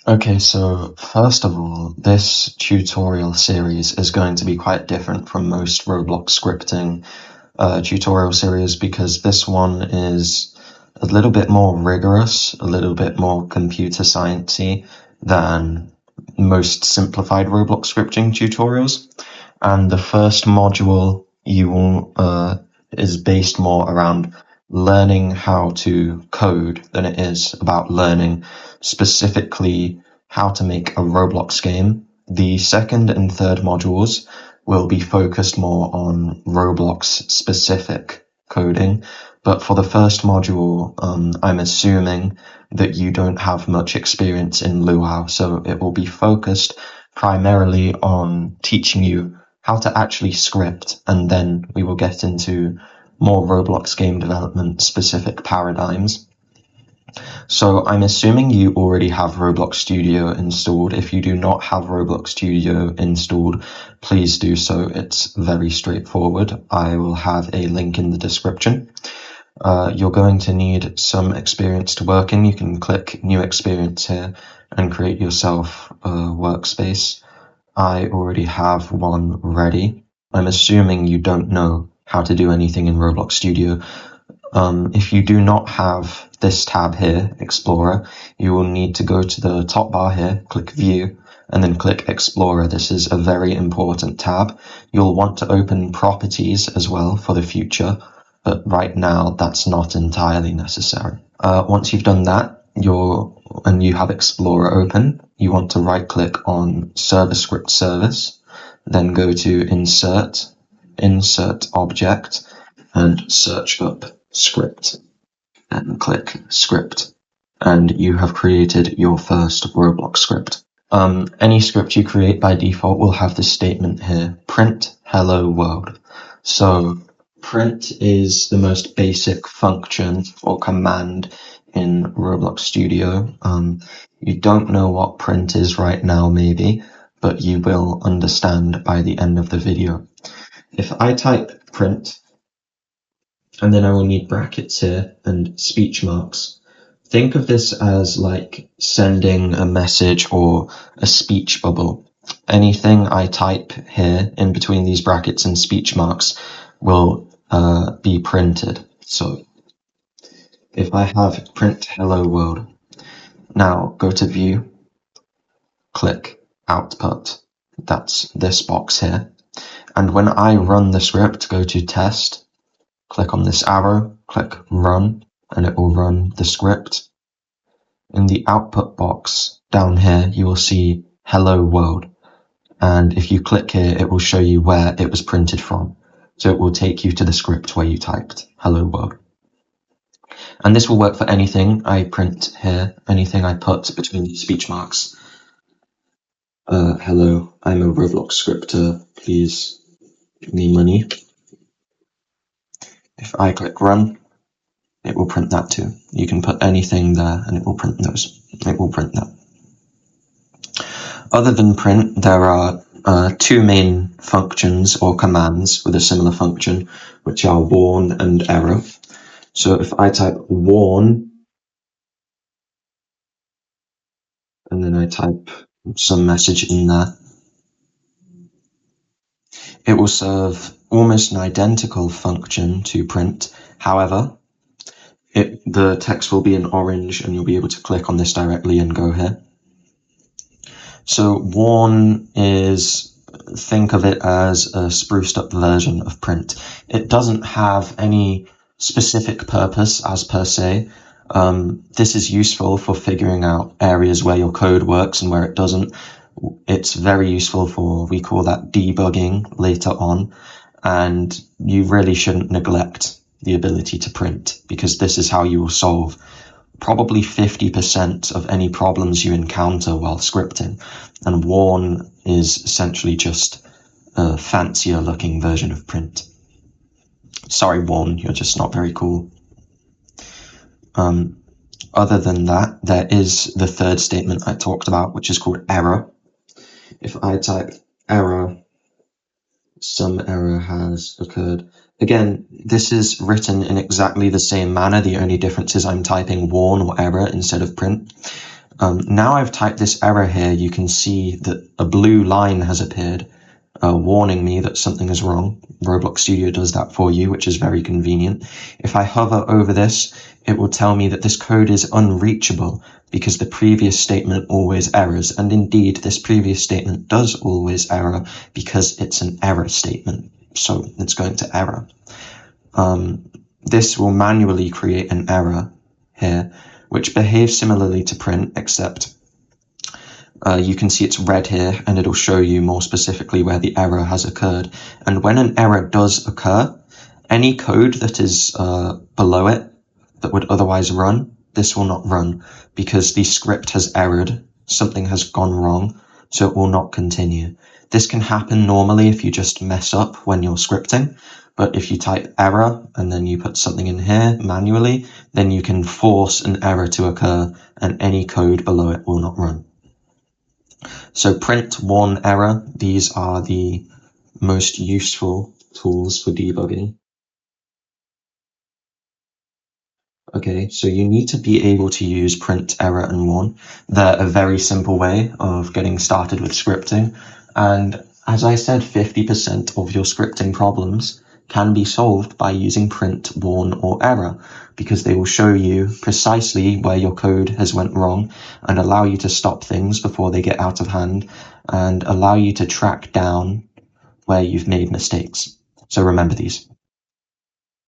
Okay, so first of all, this tutorial series is going to be quite different from most Roblox scripting tutorial series because this one is a little bit more rigorous, a little bit more computer sciencey than most simplified Roblox scripting tutorials. And the first module you will is based more around learning how to code than it is about learning specifically how to make a Roblox game. The second and third modules will be focused more on Roblox specific coding. But for the first module, I'm assuming that you don't have much experience in LUAU, so it will be focused primarily on teaching you how to actually script, and then we will get into more Roblox game development specific paradigms. So I'm assuming you already have Roblox Studio installed. If you do not have Roblox Studio installed, please do so. It's very straightforward. I will have a link in the description. You're going to need some experience to work in. You can click New Experience here and create yourself a workspace. I already have one ready. I'm assuming you don't know how to do anything in Roblox Studio. If you do not have this tab here, Explorer, you will need to go to the top bar here, click View, and then click Explorer. This is a very important tab. You'll want to open Properties as well for the future, but right now that's not entirely necessary. Once you've done that, and you have Explorer open, you want to right click on Server Script Service, then go to Insert, Insert Object, and search up Script, and click Script, and you have created your first Roblox script. Any script you create by default will have the statement here, print hello world. So print is the most basic function or command in Roblox Studio. You don't know what print is right now, maybe, but you will understand by the end of the video. If I type print, and then I will need brackets here and speech marks, think of this as like sending a message or a speech bubble. Anything I type here in between these brackets and speech marks will be printed. So if I have print hello world, now go to view, click output. That's this box here. And when I run the script, go to test, click on this arrow, click run, and it will run the script. In the output box down here, you will see hello world. And if you click here, it will show you where it was printed from. So it will take you to the script where you typed hello world. And this will work for anything I print here, anything I put between the speech marks. Hello, I'm a Roblox scripter, please give me money. If I click run, it will print that too. You can put anything there and it will print those. It will print that. Other than print, there are two main functions or commands with a similar function, which are warn and error. So if I type warn, and then I type some message in there, it will serve almost an identical function to print. However, the text will be in orange and you'll be able to click on this directly and go here. So warn is, think of it as a spruced up version of print. It doesn't have any specific purpose as per se. This is useful for figuring out areas where your code works and where it doesn't. It's very useful for, we call that debugging later on, and you really shouldn't neglect the ability to print, because this is how you will solve probably 50% of any problems you encounter while scripting. And warn is essentially just a fancier looking version of print. Sorry, warn, you're just not very cool. Other than that, there is the third statement I talked about, which is called error. If I type error, some error has occurred. Again, this is written in exactly the same manner. The only difference is I'm typing warn or error instead of print. Now I've typed this error here, you can see that a blue line has appeared, warning me that something is wrong. Roblox Studio does that for you, which is very convenient. If I hover over this, it will tell me that this code is unreachable because the previous statement always errors. And indeed, this previous statement does always error because it's an error statement. So it's going to error. This will manually create an error here, which behaves similarly to print, except you can see it's red here, and it'll show you more specifically where the error has occurred. And when an error does occur, any code that is below it that would otherwise run, this will not run because the script has errored, something has gone wrong, so it will not continue. This can happen normally if you just mess up when you're scripting, but if you type error and then you put something in here manually, then you can force an error to occur and any code below it will not run. So print, warn, error, these are the most useful tools for debugging. Okay, so you need to be able to use print, error, and warn. They're a very simple way of getting started with scripting. And as I said, 50% of your scripting problems can be solved by using print, warn, or error, because they will show you precisely where your code has went wrong and allow you to stop things before they get out of hand and allow you to track down where you've made mistakes. So remember these.